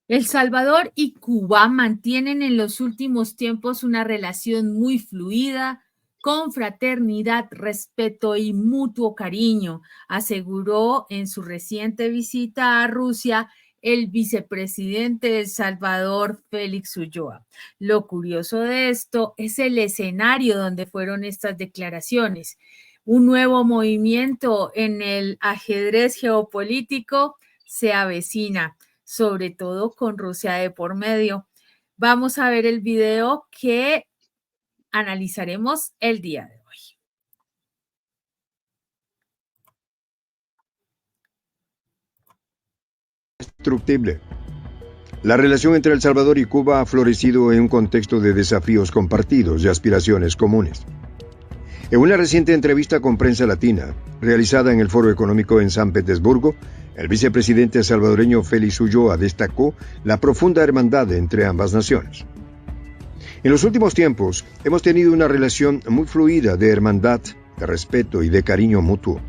El Salvador y Cuba mantienen en los últimos tiempos una relación muy fluida, con fraternidad, respeto y mutuo cariño, aseguró en su reciente visita a Rusia el vicepresidente de El Salvador, Félix Ulloa. Lo curioso de esto es el escenario donde fueron estas declaraciones. Un nuevo movimiento en el ajedrez geopolítico se avecina, sobre todo con Rusia de por medio. Vamos a ver el video que analizaremos el día de hoy. Indestructible. La relación entre El Salvador y Cuba ha florecido en un contexto de desafíos compartidos y aspiraciones comunes. En una reciente entrevista con Prensa Latina, realizada en el Foro Económico en San Petersburgo, el vicepresidente salvadoreño Félix Ulloa destacó la profunda hermandad entre ambas naciones. En los últimos tiempos, hemos tenido una relación muy fluida de hermandad, de respeto y de cariño mutuo.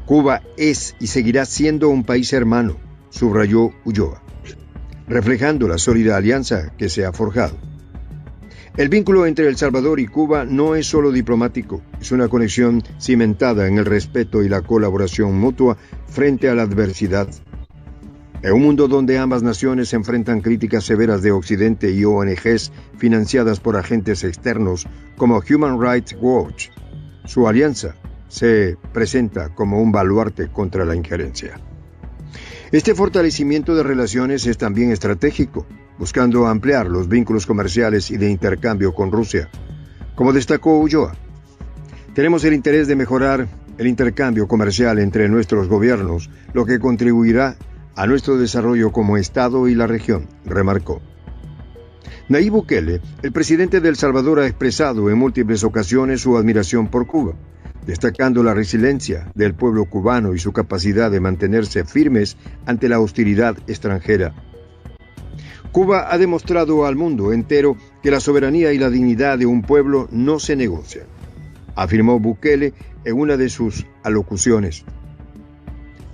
Cuba es y seguirá siendo un país hermano, subrayó Ulloa, reflejando la sólida alianza que se ha forjado. El vínculo entre El Salvador y Cuba no es solo diplomático, es una conexión cimentada en el respeto y la colaboración mutua frente a la adversidad. En un mundo donde ambas naciones enfrentan críticas severas de Occidente y ONGs financiadas por agentes externos como Human Rights Watch, su alianza se presenta como un baluarte contra la injerencia. Este fortalecimiento de relaciones es también estratégico, buscando ampliar los vínculos comerciales y de intercambio con Rusia. Como destacó Ulloa, tenemos el interés de mejorar el intercambio comercial entre nuestros gobiernos, lo que contribuirá a nuestro desarrollo como Estado y la región, remarcó. Nayib Bukele, el presidente de El Salvador, ha expresado en múltiples ocasiones su admiración por Cuba, destacando la resiliencia del pueblo cubano y su capacidad de mantenerse firmes ante la hostilidad extranjera. Cuba ha demostrado al mundo entero que la soberanía y la dignidad de un pueblo no se negocian, afirmó Bukele en una de sus alocuciones.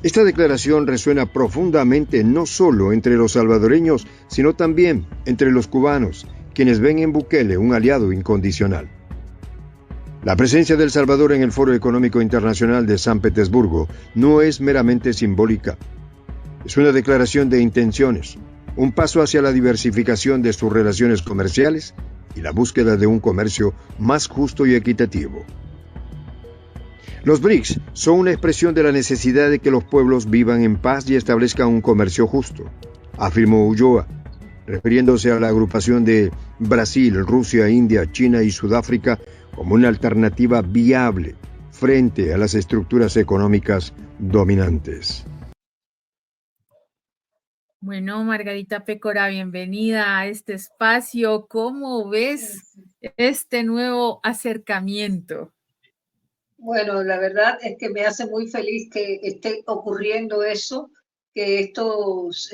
Esta declaración resuena profundamente no solo entre los salvadoreños, sino también entre los cubanos, quienes ven en Bukele un aliado incondicional. La presencia de El Salvador en el Foro Económico Internacional de San Petersburgo no es meramente simbólica. Es una declaración de intenciones, un paso hacia la diversificación de sus relaciones comerciales y la búsqueda de un comercio más justo y equitativo. Los BRICS son una expresión de la necesidad de que los pueblos vivan en paz y establezcan un comercio justo, afirmó Ulloa, refiriéndose a la agrupación de Brasil, Rusia, India, China y Sudáfrica como una alternativa viable frente a las estructuras económicas dominantes. Bueno, Margarita Pécora, bienvenida a este espacio. ¿Cómo ves este nuevo acercamiento? Bueno, la verdad es que me hace muy feliz que esté ocurriendo eso, que estos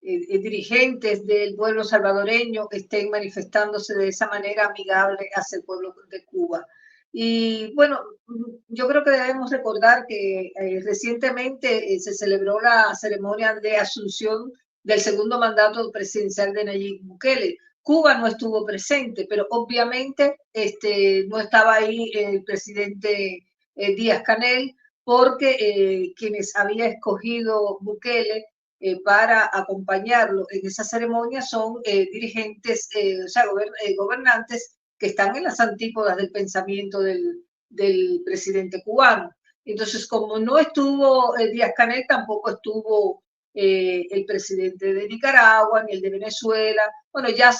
dirigentes del pueblo salvadoreño estén manifestándose de esa manera amigable hacia el pueblo de Cuba. Y bueno, yo creo que debemos recordar que recientemente se celebró la ceremonia de asunción del segundo mandato presidencial de Nayib Bukele. Cuba no estuvo presente, pero obviamente no estaba ahí el presidente Díaz-Canel, porque quienes había escogido Bukele para acompañarlo en esa ceremonia son dirigentes, o sea, gobernantes que están en las antípodas del pensamiento del presidente cubano. Entonces, como no estuvo Díaz-Canel, tampoco estuvo el presidente de Nicaragua ni el de Venezuela. Bueno, ya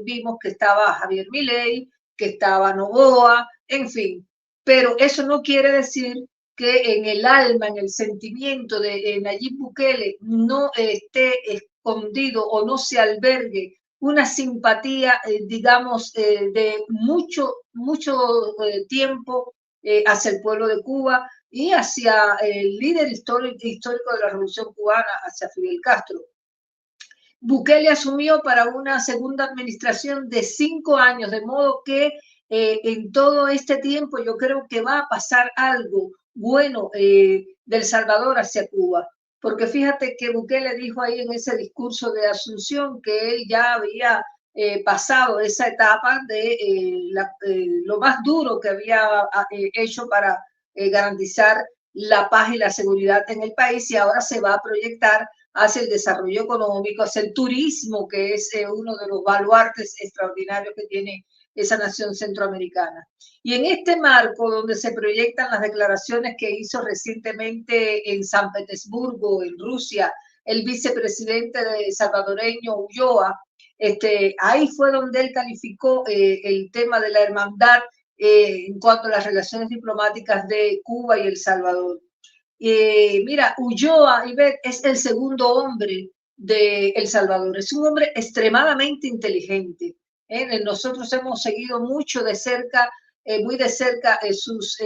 vimos que estaba Javier Milei, que estaba Noboa, en fin. Pero eso no quiere decir que en el alma, en el sentimiento de Nayib Bukele no esté escondido o no se albergue una simpatía, digamos, de mucho tiempo hacia el pueblo de Cuba y hacia el líder histórico de la Revolución Cubana, hacia Fidel Castro. Bukele asumió para una segunda administración de 5 años, de modo que en todo este tiempo yo creo que va a pasar algo bueno del Salvador hacia Cuba. porque fíjate que Bukele dijo ahí en ese discurso de Asunción que él ya había pasado esa etapa de lo más duro que había hecho para garantizar la paz y la seguridad en el país, y ahora se va a proyectar hacia el desarrollo económico, hacia el turismo, que es uno de los baluartes extraordinarios que tiene esa nación centroamericana. Y en este marco, donde se proyectan las declaraciones que hizo recientemente en San Petersburgo, en Rusia, el vicepresidente salvadoreño Ulloa, ahí fue donde él calificó el tema de la hermandad en cuanto a las relaciones diplomáticas de Cuba y El Salvador. Mira, Ulloa, Ivette, es el segundo hombre de El Salvador. Es un hombre extremadamente inteligente. Nosotros hemos seguido mucho de cerca, muy de cerca, sus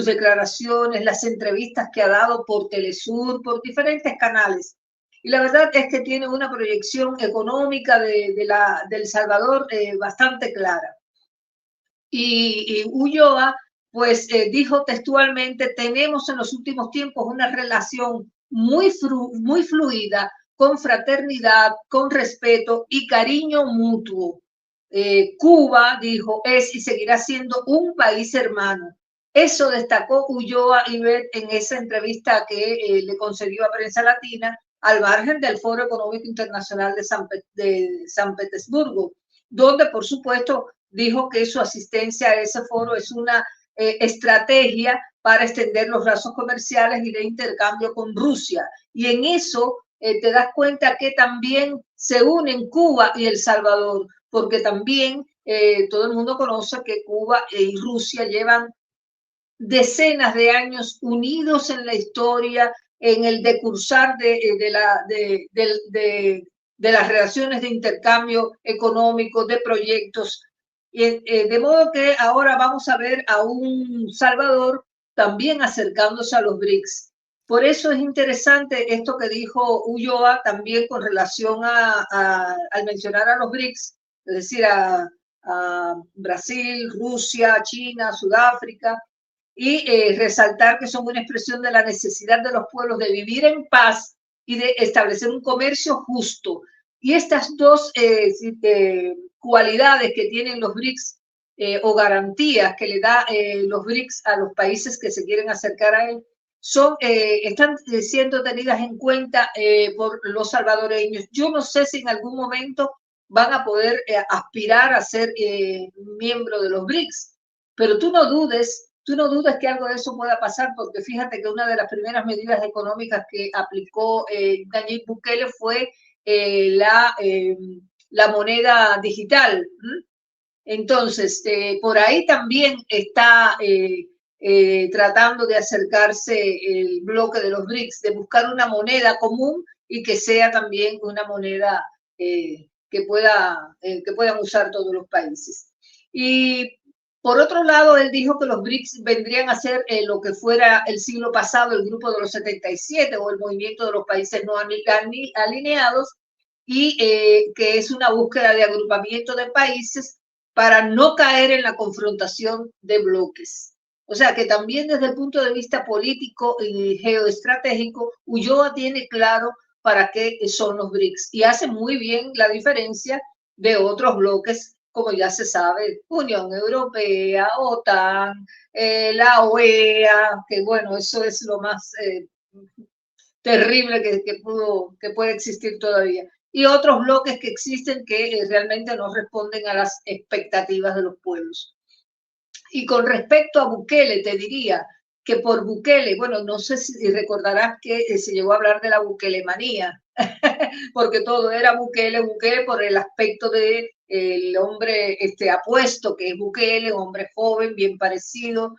declaraciones, las entrevistas que ha dado por Telesur, por diferentes canales. Y la verdad es que tiene una proyección económica del Salvador bastante clara. Y Ulloa pues dijo textualmente: tenemos en los últimos tiempos una relación muy fluida, con fraternidad, con respeto y cariño mutuo. Cuba, dijo, es y seguirá siendo un país hermano. Eso destacó Ulloa Ivette en esa entrevista que le concedió a Prensa Latina al margen del Foro Económico Internacional de San Petersburgo, donde, por supuesto, dijo que su asistencia a ese foro es una estrategia para extender los lazos comerciales y de intercambio con Rusia. Y en eso te das cuenta que también se unen Cuba y El Salvador, porque también todo el mundo conoce que Cuba y Rusia llevan decenas de años unidos en la historia, en el decursar de las relaciones de intercambio económico, de proyectos. De modo que ahora vamos a ver a un Salvador también acercándose a los BRICS. Por eso es interesante esto que dijo Ulloa también con relación al mencionar a los BRICS, es decir, a Brasil, Rusia, China, Sudáfrica, y resaltar que son una expresión de la necesidad de los pueblos de vivir en paz y de establecer un comercio justo. Y estas dos cualidades que tienen los BRICS o garantías que le da los BRICS a los países que se quieren acercar a él, están siendo tenidas en cuenta por los salvadoreños. Yo no sé si en algún momento van a poder aspirar a ser miembro de los BRICS, pero tú no dudes que algo de eso pueda pasar, porque fíjate que una de las primeras medidas económicas que aplicó Nayib Bukele fue la moneda digital. Entonces, por ahí también está tratando de acercarse el bloque de los BRICS, de buscar una moneda común y que sea también una moneda que puedan usar todos los países. Y por otro lado, él dijo que los BRICS vendrían a ser lo que fuera el siglo pasado el grupo de los 77 o el movimiento de los países no alineados, y que es una búsqueda de agrupamiento de países para no caer en la confrontación de bloques. O sea que también desde el punto de vista político y geoestratégico, Ulloa tiene claro para qué son los BRICS y hace muy bien la diferencia de otros bloques, como ya se sabe, Unión Europea, OTAN, la OEA, que bueno, eso es lo más terrible que puede existir todavía. Y otros bloques que existen que realmente no responden a las expectativas de los pueblos. Y con respecto a Bukele, te diría que por Bukele, bueno, no sé si recordarás que se llegó a hablar de la Bukelemanía, porque todo era Bukele por el aspecto de el hombre apuesto que es Bukele, un hombre joven, bien parecido,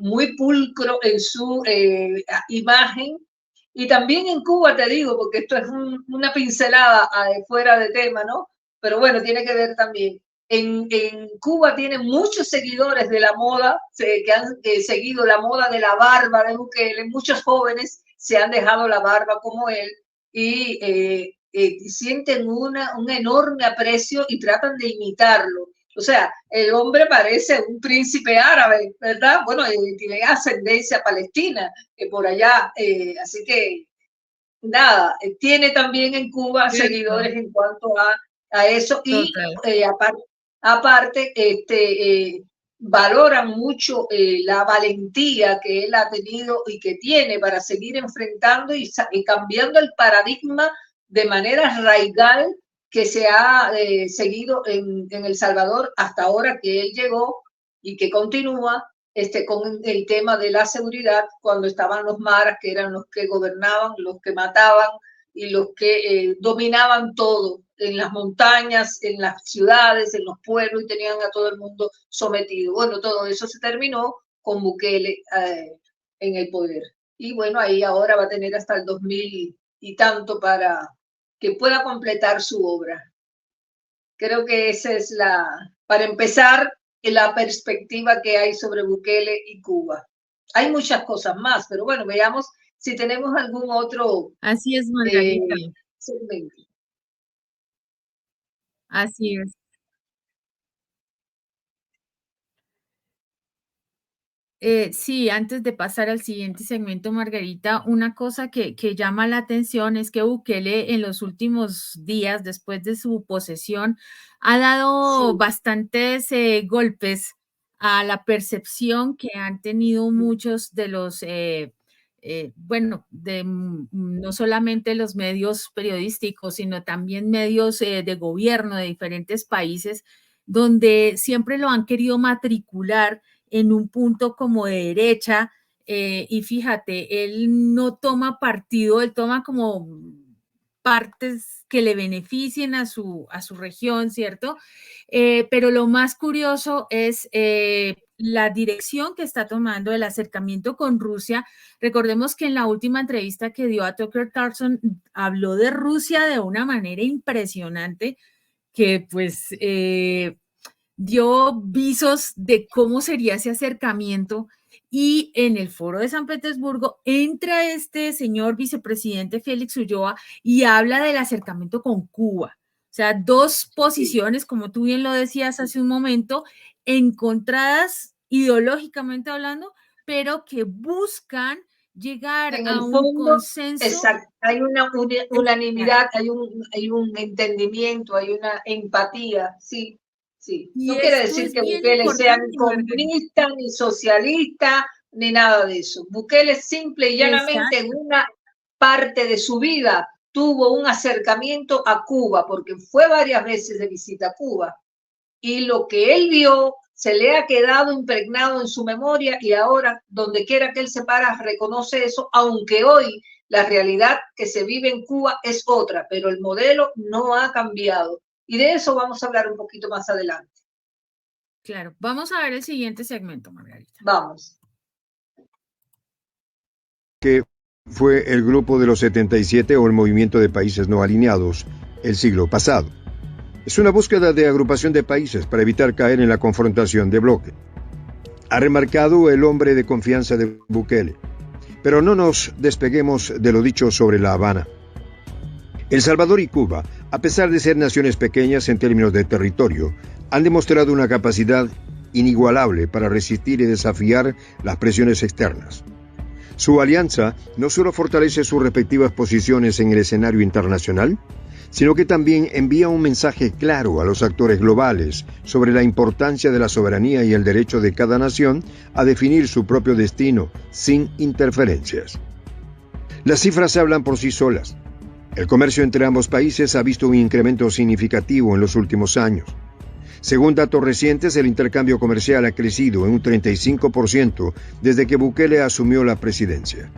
muy pulcro en su imagen. Y también en Cuba, te digo, porque esto es una pincelada fuera de tema, ¿no? Pero bueno, tiene que ver también. En Cuba tiene muchos seguidores de la moda, que han seguido la moda de la barba de Bukele. Muchos jóvenes se han dejado la barba como él y sienten un enorme aprecio y tratan de imitarlo. O sea, el hombre parece un príncipe árabe, ¿verdad? Bueno, tiene ascendencia palestina por allá, así que nada, tiene también en Cuba Cierto, seguidores en cuanto a eso y total. aparte valoran mucho la valentía que él ha tenido y que tiene para seguir enfrentando y cambiando el paradigma de manera radical que se ha seguido en El Salvador hasta ahora que él llegó y que continúa con el tema de la seguridad cuando estaban los maras, que eran los que gobernaban, los que mataban y los que dominaban todo en las montañas, en las ciudades, en los pueblos y tenían a todo el mundo sometido. Bueno, todo eso se terminó con Bukele en el poder. Y bueno, ahí ahora va a tener hasta el 2000 y tanto para que pueda completar su obra. Creo que esa es para empezar, la perspectiva que hay sobre Bukele y Cuba. Hay muchas cosas más, pero bueno, veamos si tenemos algún otro Así es, Margarita. segmento. Así es. Sí, antes de pasar al siguiente segmento, Margarita, una cosa que llama la atención es que Bukele en los últimos días, después de su posesión, ha dado Sí. bastantes golpes a la percepción que han tenido muchos de los, bueno, no solamente los medios periodísticos, sino también medios de gobierno de diferentes países, donde siempre lo han querido matricular en un punto como de derecha, y fíjate, él no toma partido, él toma como partes que le beneficien a su región, ¿cierto? Pero lo más curioso es la dirección que está tomando el acercamiento con Rusia. Recordemos que en la última entrevista que dio a Tucker Carlson habló de Rusia de una manera impresionante que pues dio visos de cómo sería ese acercamiento y en el foro de San Petersburgo entra este señor vicepresidente Félix Ulloa y habla del acercamiento con Cuba. O sea, dos posiciones, como tú bien lo decías hace un momento, encontradas ideológicamente hablando, pero que buscan llegar En a el un fondo, consenso. exacto, hay una unanimidad, hay un entendimiento, hay una empatía, sí, sí. Y No quiere esto decir es que bien Bukele sea importante, ni Margarita. comunista, ni socialista, ni nada de eso. Bukele simple y llanamente en Exacto. una parte de su vida tuvo un acercamiento a Cuba, porque fue varias veces de visita a Cuba. Y lo que él vio se le ha quedado impregnado en su memoria y ahora, donde quiera que él se para, reconoce eso, aunque hoy la realidad que se vive en Cuba es otra, pero el modelo no ha cambiado. Y de eso vamos a hablar un poquito más adelante. Claro, vamos a ver el siguiente segmento, Margarita. Vamos. Que fue el Grupo de los 77 o el Movimiento de Países No Alineados el siglo pasado. Es una búsqueda de agrupación de países para evitar caer en la confrontación de bloque. Ha remarcado el hombre de confianza de Bukele. Pero no nos despeguemos de lo dicho sobre La Habana. El Salvador y Cuba, a pesar de ser naciones pequeñas en términos de territorio, han demostrado una capacidad inigualable para resistir y desafiar las presiones externas. Su alianza no solo fortalece sus respectivas posiciones en el escenario internacional, sino que también envía un mensaje claro a los actores globales sobre la importancia de la soberanía y el derecho de cada nación a definir su propio destino sin interferencias. Las cifras hablan por sí solas. El comercio entre ambos países ha visto un incremento significativo en los últimos años. Según datos recientes, el intercambio comercial ha crecido en un 35% desde que Bukele asumió la presidencia.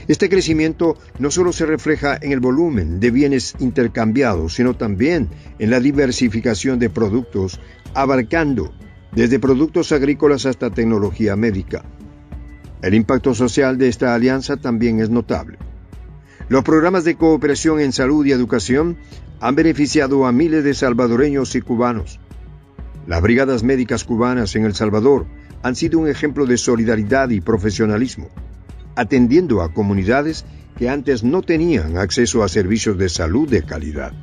Este crecimiento no solo se refleja en el volumen de bienes intercambiados, sino también en la diversificación de productos, abarcando desde productos agrícolas hasta tecnología médica. El impacto social de esta alianza también es notable. Los programas de cooperación en salud y educación han beneficiado a miles de salvadoreños y cubanos. Las brigadas médicas cubanas en El Salvador han sido un ejemplo de solidaridad y profesionalismo, atendiendo a comunidades que antes no tenían acceso a servicios de salud de calidad.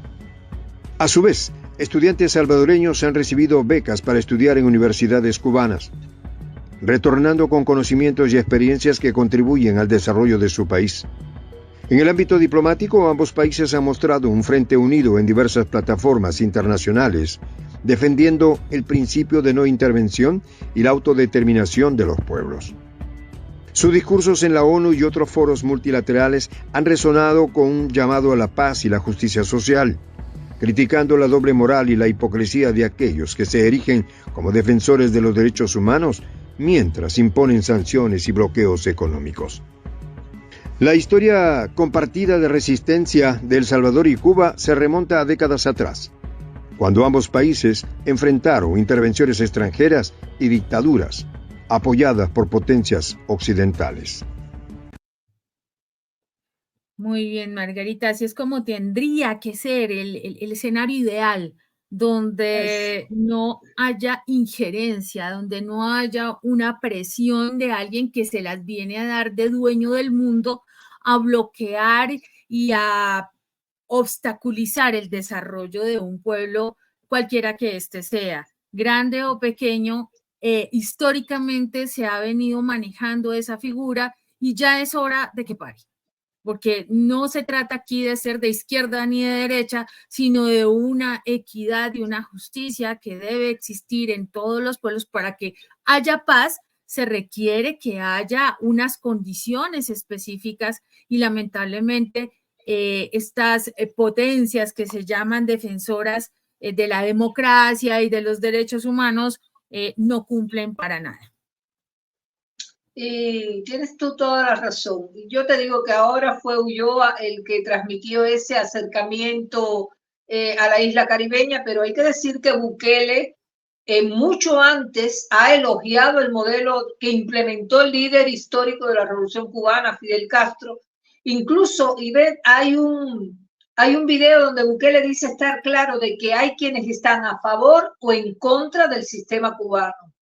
A su vez, Estudiantes salvadoreños han recibido becas para estudiar en universidades cubanas, retornando con conocimientos y experiencias que contribuyen al desarrollo de su país. En el ámbito diplomático, ambos países han mostrado un frente unido en diversas plataformas internacionales, defendiendo el principio de no intervención y la autodeterminación de los pueblos. Sus discursos en la ONU y otros foros multilaterales han resonado con un llamado a la paz y la justicia social, criticando la doble moral y la hipocresía de aquellos que se erigen como defensores de los derechos humanos mientras imponen sanciones y bloqueos económicos. La historia compartida de resistencia de El Salvador y Cuba se remonta a décadas atrás, cuando ambos países enfrentaron intervenciones extranjeras y dictaduras apoyadas por potencias occidentales. Muy bien, Margarita, así es como tendría que ser el escenario ideal, donde no haya injerencia, donde no haya una presión de alguien que se las viene a dar de dueño del mundo a bloquear y a obstaculizar el desarrollo de un pueblo, cualquiera que éste sea, grande o pequeño. Históricamente se ha venido manejando esa figura y ya es hora de que pare, porque no se trata aquí de ser de izquierda ni de derecha, sino de una equidad y una justicia que debe existir en todos los pueblos. Para que haya paz, se requiere que haya unas condiciones específicas y lamentablemente estas potencias que se llaman defensoras de la democracia y de los derechos humanos no cumplen para nada. Y tienes tú toda la razón. Yo te digo que ahora fue Ulloa el que transmitió ese acercamiento a la isla caribeña, pero hay que decir que Bukele mucho antes ha elogiado el modelo que implementó el líder histórico de la Revolución Cubana, Fidel Castro. Incluso, Ivette, hay un video donde Bukele dice estar claro de que hay quienes están a favor o en contra del sistema cubano.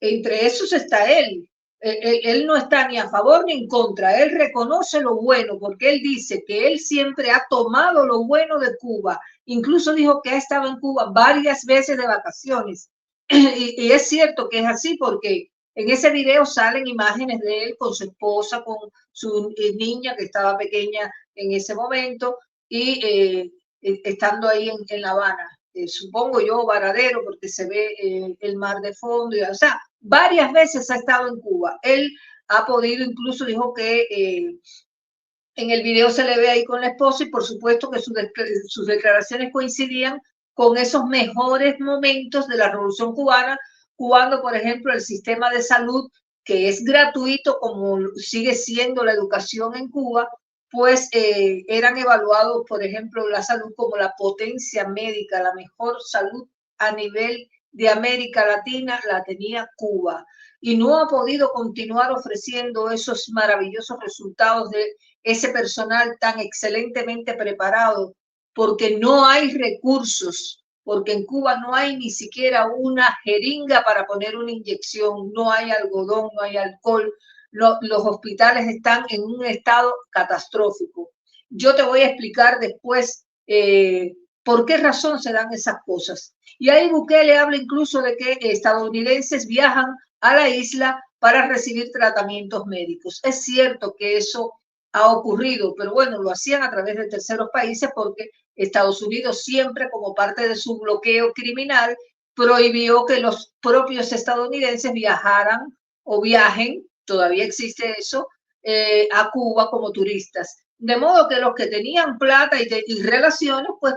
Entre esos está él. Él no está ni a favor ni en contra, él reconoce lo bueno porque él dice que él siempre ha tomado lo bueno de Cuba, incluso dijo que ha estado en Cuba varias veces de vacaciones y es cierto que es así porque en ese video salen imágenes de él con su esposa, con su niña que estaba pequeña en ese momento y estando ahí en La Habana. Supongo yo, Varadero, porque se ve el mar de fondo, o sea, varias veces ha estado en Cuba. Él ha podido, incluso dijo que en el video se le ve ahí con la esposa y por supuesto que sus declaraciones coincidían con esos mejores momentos de la Revolución Cubana, cuando, por ejemplo, el sistema de salud, que es gratuito, como sigue siendo la educación en Cuba, pues eran evaluados, por ejemplo, la salud como la potencia médica, la mejor salud a nivel de América Latina la tenía Cuba y no ha podido continuar ofreciendo esos maravillosos resultados de ese personal tan excelentemente preparado porque no hay recursos, porque en Cuba no hay ni siquiera una jeringa para poner una inyección, no hay algodón, no hay alcohol, los hospitales están en un estado catastrófico. Yo te voy a explicar después por qué razón se dan esas cosas. Y ahí Bukele habla incluso de que estadounidenses viajan a la isla para recibir tratamientos médicos. Es cierto que eso ha ocurrido, pero bueno, lo hacían a través de terceros países porque Estados Unidos siempre, como parte de su bloqueo criminal, prohibió que los propios estadounidenses viajaran o viajen, todavía existe eso, a Cuba como turistas. De modo que los que tenían plata y relaciones, pues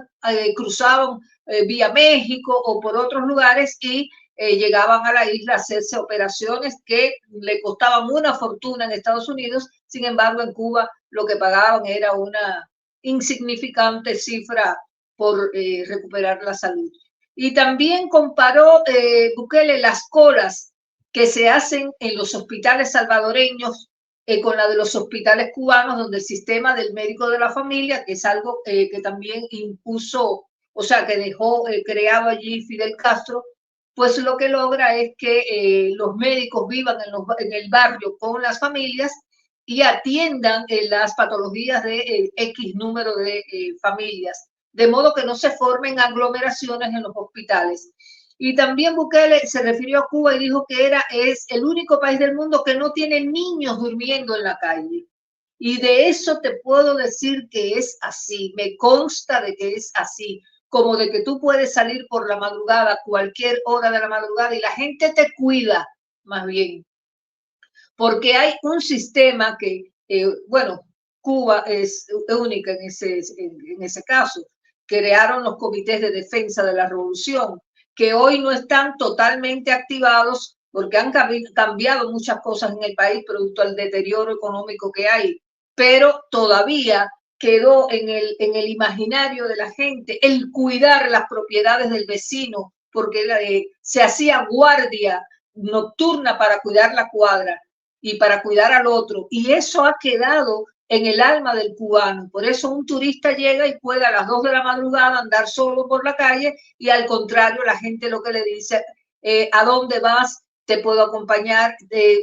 cruzaban vía México o por otros lugares y llegaban a la isla a hacerse operaciones que le costaban una fortuna en Estados Unidos. Sin embargo, en Cuba lo que pagaban era una insignificante cifra por recuperar la salud. Y también comparó Bukele las colas que se hacen en los hospitales salvadoreños con la de los hospitales cubanos, donde el sistema del médico de la familia, que es algo que también impuso, o sea, que dejó creado allí Fidel Castro, pues lo que logra es que los médicos vivan en el barrio con las familias y atiendan las patologías de X número de familias. de modo que no se formen aglomeraciones en los hospitales. Y también Bukele se refirió a Cuba y dijo que es el único país del mundo que no tiene niños durmiendo en la calle. Y de eso te puedo decir que es así, me consta de que es así, como de que tú puedes salir por la madrugada, cualquier hora de la madrugada, y la gente te cuida, más bien, porque hay un sistema que, bueno, Cuba es única en ese caso. Crearon los comités de defensa de la revolución, que hoy no están totalmente activados porque han cambiado muchas cosas en el país producto del deterioro económico que hay, pero todavía quedó en el imaginario de la gente el cuidar las propiedades del vecino, porque se hacía guardia nocturna para cuidar la cuadra y para cuidar al otro. Y eso ha quedado en el alma del cubano. Por eso un turista llega y puede a las 2 de la madrugada andar solo por la calle y al contrario la gente lo que le dice, ¿a dónde vas? Te puedo acompañar,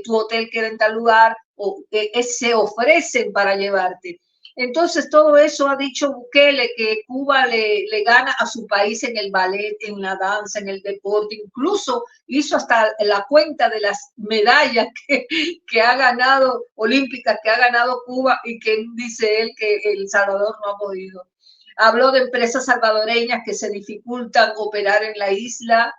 tu hotel queda en tal lugar, o se ofrecen para llevarte. Entonces todo eso ha dicho Bukele, que Cuba le gana a su país en el ballet, en la danza, en el deporte, incluso hizo hasta la cuenta de las medallas que ha ganado, olímpicas que ha ganado Cuba y que dice él que El Salvador no ha podido. Habló de empresas salvadoreñas que se dificultan operar en la isla.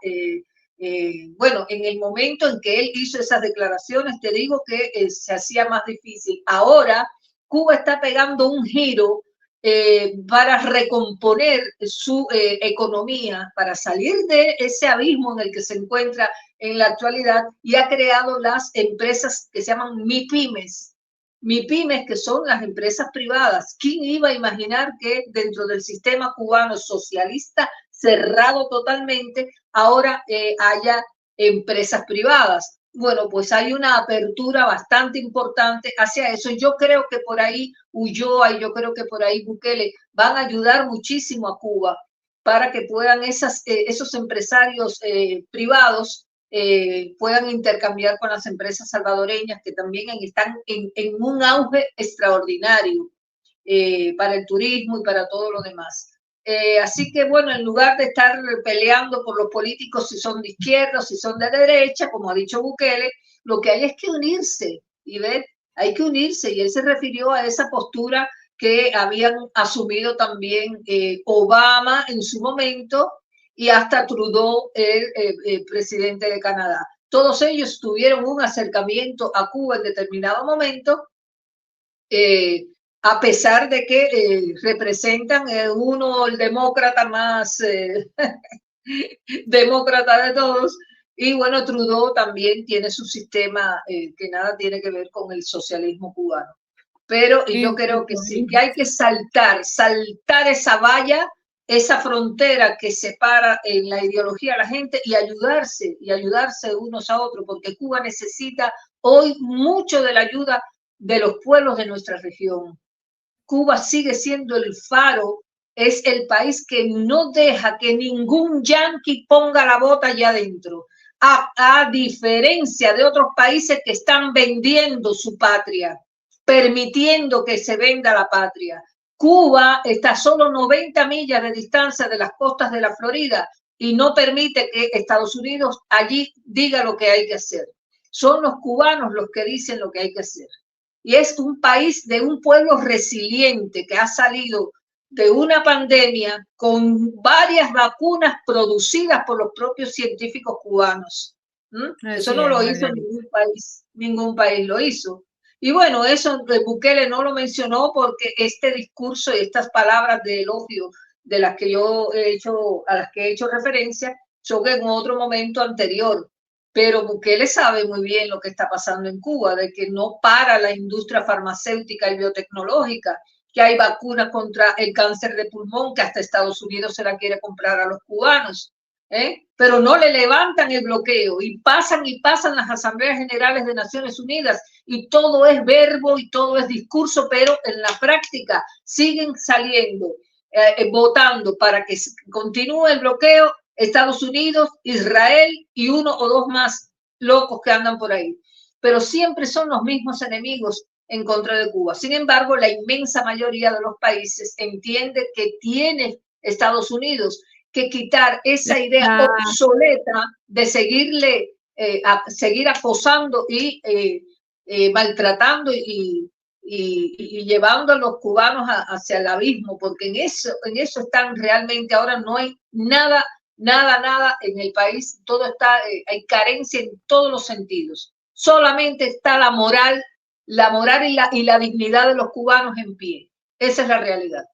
Bueno, en el momento en que él hizo esas declaraciones, te digo que se hacía más difícil. Ahora, Cuba está pegando un giro para recomponer su economía, para salir de ese abismo en el que se encuentra en la actualidad, y ha creado las empresas que se llaman MIPYMES. MIPYMES, que son las empresas privadas. ¿Quién iba a imaginar que dentro del sistema cubano socialista cerrado totalmente, ahora haya empresas privadas? Bueno, pues hay una apertura bastante importante hacia eso. Yo creo que por ahí Ulloa y yo creo que por ahí Bukele van a ayudar muchísimo a Cuba para que puedan esos empresarios privados puedan intercambiar con las empresas salvadoreñas que también están en un auge extraordinario para el turismo y para todo lo demás. Así que, bueno, en lugar de estar peleando por los políticos si son de izquierda o si son de derecha, como ha dicho Bukele, lo que hay es que unirse, y ver, hay que unirse. Y él se refirió a esa postura que habían asumido también Obama en su momento y hasta Trudeau, el presidente de Canadá. Todos ellos tuvieron un acercamiento a Cuba en determinado momento, a pesar de que representan uno el demócrata más demócrata de todos, y bueno, Trudeau también tiene su sistema que nada tiene que ver con el socialismo cubano. Pero yo creo que sí, que hay que saltar esa valla, esa frontera que separa en la ideología a la gente y ayudarse unos a otros, porque Cuba necesita hoy mucho de la ayuda de los pueblos de nuestra región. Cuba sigue siendo el faro, es el país que no deja que ningún yanqui ponga la bota allá adentro, a diferencia de otros países que están vendiendo su patria, permitiendo que se venda la patria. Cuba está a solo 90 millas de distancia de las costas de la Florida y no permite que Estados Unidos allí diga lo que hay que hacer. Son los cubanos los que dicen lo que hay que hacer. Y es un país de un pueblo resiliente que ha salido de una pandemia con varias vacunas producidas por los propios científicos cubanos. Eso no lo hizo ningún país lo hizo. Y bueno, eso Bukele no lo mencionó porque este discurso y estas palabras de elogio de las que yo a las que he hecho referencia son en otro momento anterior. Pero Bukele sabe muy bien lo que está pasando en Cuba, de que no para la industria farmacéutica y biotecnológica, que hay vacunas contra el cáncer de pulmón que hasta Estados Unidos se la quiere comprar a los cubanos. Pero no le levantan el bloqueo y pasan las asambleas generales de Naciones Unidas y todo es verbo y todo es discurso, pero en la práctica siguen saliendo, votando para que continúe el bloqueo Estados Unidos, Israel y uno o dos más locos que andan por ahí. Pero siempre son los mismos enemigos en contra de Cuba. Sin embargo, la inmensa mayoría de los países entiende que tiene Estados Unidos, que quitar esa idea obsoleta de seguir acosando y maltratando y llevando a los cubanos hacia el abismo, porque en eso están realmente. Ahora no hay nada en el país, todo está, hay carencia en todos los sentidos. Solamente está la moral y la dignidad de los cubanos en pie. Esa es la realidad.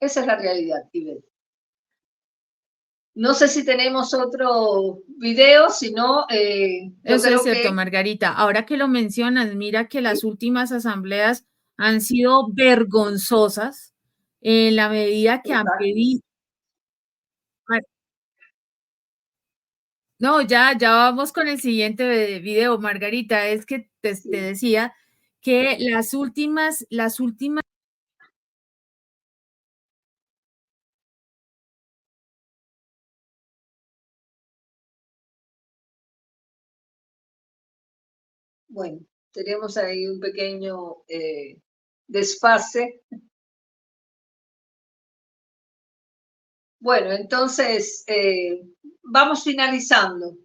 Esa es la realidad, Ivette. No sé si tenemos otro video, si no, Eso es cierto, Margarita. Ahora que lo mencionas, mira que las últimas asambleas han sido vergonzosas en la medida que han pedido. No, ya vamos con el siguiente video, Margarita. Es que te decía que las últimas. Bueno, tenemos ahí un pequeño desfase. Bueno, entonces vamos finalizando.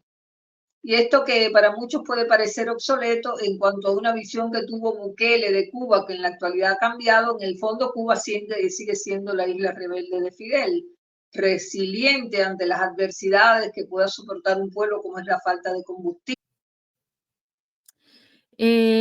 Y esto que para muchos puede parecer obsoleto en cuanto a una visión que tuvo Bukele de Cuba, que en la actualidad ha cambiado, en el fondo Cuba sigue siendo la isla rebelde de Fidel, resiliente ante las adversidades que pueda soportar un pueblo, como es la falta de combustible.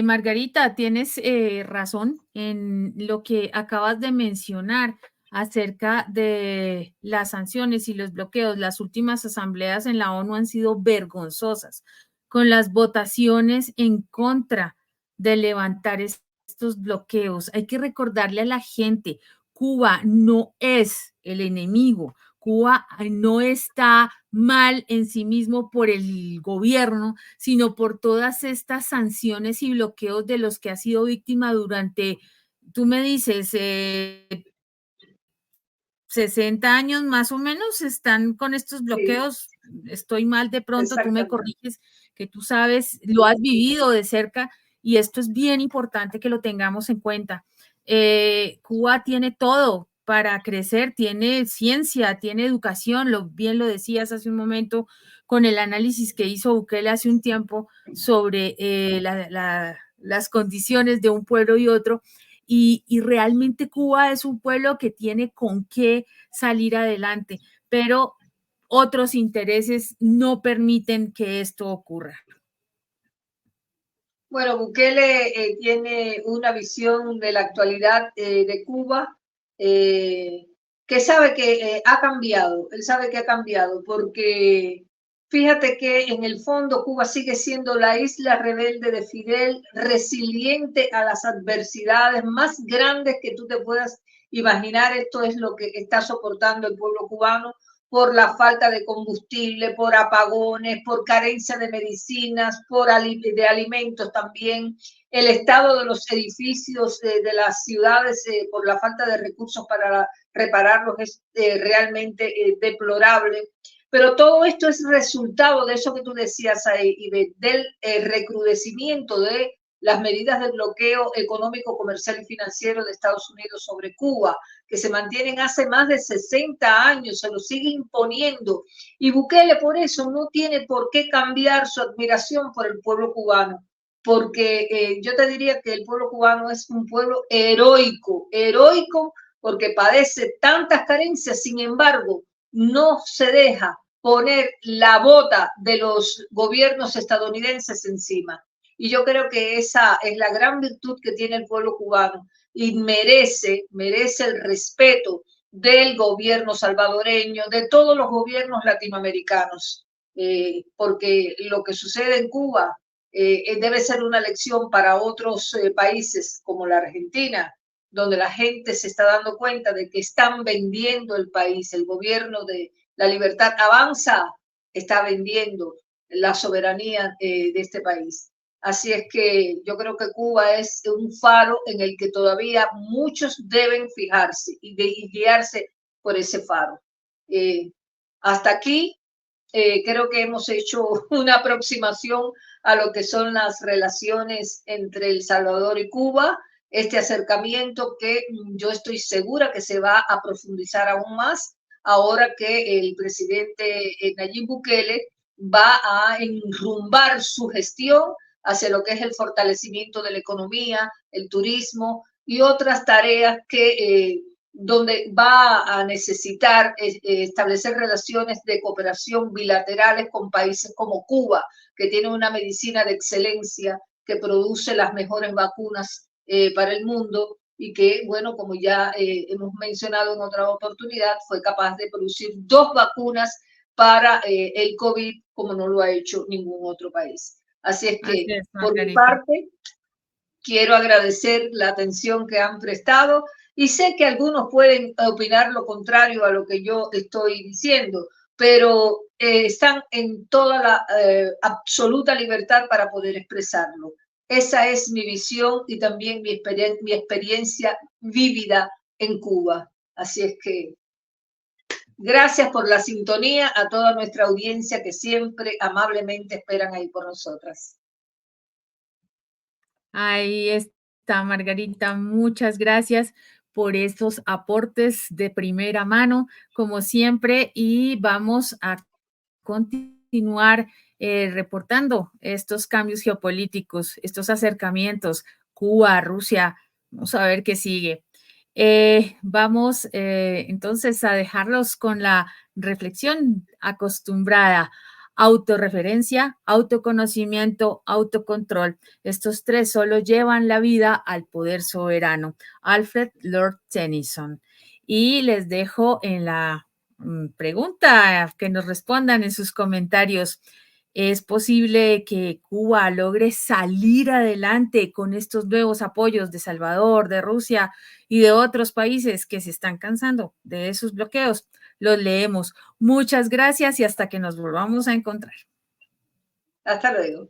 Margarita, tienes razón en lo que acabas de mencionar acerca de las sanciones y los bloqueos. Las últimas asambleas en la ONU han sido vergonzosas, con las votaciones en contra de levantar estos bloqueos. Hay que recordarle a la gente, Cuba no es el enemigo. Cuba no está mal en sí mismo por el gobierno, sino por todas estas sanciones y bloqueos de los que ha sido víctima durante, tú me dices, 60 años más o menos están con estos bloqueos. Sí. Estoy mal de pronto, tú me corriges, que tú sabes, lo has vivido de cerca y esto es bien importante que lo tengamos en cuenta. Cuba tiene todo para crecer, tiene ciencia, tiene educación, bien lo decías hace un momento con el análisis que hizo Bukele hace un tiempo sobre las condiciones de un pueblo y otro. Y realmente Cuba es un pueblo que tiene con qué salir adelante, pero otros intereses no permiten que esto ocurra. Bueno, Bukele tiene una visión de la actualidad de Cuba que sabe que ha cambiado, él sabe que ha cambiado, porque fíjate que en el fondo Cuba sigue siendo la isla rebelde de Fidel, resiliente a las adversidades más grandes que tú te puedas imaginar. Esto es lo que está soportando el pueblo cubano por la falta de combustible, por apagones, por carencia de medicinas, de alimentos también, el estado de los edificios de las ciudades por la falta de recursos para repararlos es realmente deplorable. Pero todo esto es resultado de eso que tú decías ahí y del recrudecimiento de las medidas de bloqueo económico, comercial y financiero de Estados Unidos sobre Cuba, que se mantienen hace más de 60 años, se lo sigue imponiendo. Y Bukele por eso no tiene por qué cambiar su admiración por el pueblo cubano, porque yo te diría que el pueblo cubano es un pueblo heroico porque padece tantas carencias, sin embargo, no se deja poner la bota de los gobiernos estadounidenses encima. Y yo creo que esa es la gran virtud que tiene el pueblo cubano y merece el respeto del gobierno salvadoreño, de todos los gobiernos latinoamericanos, porque lo que sucede en Cuba debe ser una lección para otros países como la Argentina, donde la gente se está dando cuenta de que están vendiendo el país. El gobierno de la Libertad Avanza está vendiendo la soberanía de este país. Así es que yo creo que Cuba es un faro en el que todavía muchos deben fijarse y guiarse por ese faro. Hasta aquí creo que hemos hecho una aproximación a lo que son las relaciones entre El Salvador y Cuba. este acercamiento que yo estoy segura que se va a profundizar aún más ahora que el presidente Nayib Bukele va a enrumbar su gestión hacia lo que es el fortalecimiento de la economía, el turismo y otras tareas que donde va a necesitar establecer relaciones de cooperación bilaterales con países como Cuba, que tiene una medicina de excelencia, que produce las mejores vacunas para el mundo y que, bueno, como ya hemos mencionado en otra oportunidad, fue capaz de producir 2 vacunas para el COVID, como no lo ha hecho ningún otro país. Así es que, por mi parte, quiero agradecer la atención que han prestado y sé que algunos pueden opinar lo contrario a lo que yo estoy diciendo, pero están en toda la absoluta libertad para poder expresarlo. Esa es mi visión y también mi experiencia vívida en Cuba. Así es que gracias por la sintonía a toda nuestra audiencia que siempre amablemente esperan ahí por nosotras. Ahí está, Margarita. Muchas gracias por estos aportes de primera mano, como siempre, y vamos a continuar reportando estos cambios geopolíticos, estos acercamientos, Cuba, Rusia, vamos a ver qué sigue. Vamos entonces a dejarlos con la reflexión acostumbrada. Autorreferencia, autoconocimiento, autocontrol. Estos 3 solo llevan la vida al poder soberano. Alfred Lord Tennyson. Y les dejo en la pregunta que nos respondan en sus comentarios. ¿Es posible que Cuba logre salir adelante con estos nuevos apoyos de Salvador, de Rusia y de otros países que se están cansando de esos bloqueos? Los leemos. Muchas gracias y hasta que nos volvamos a encontrar. Hasta luego.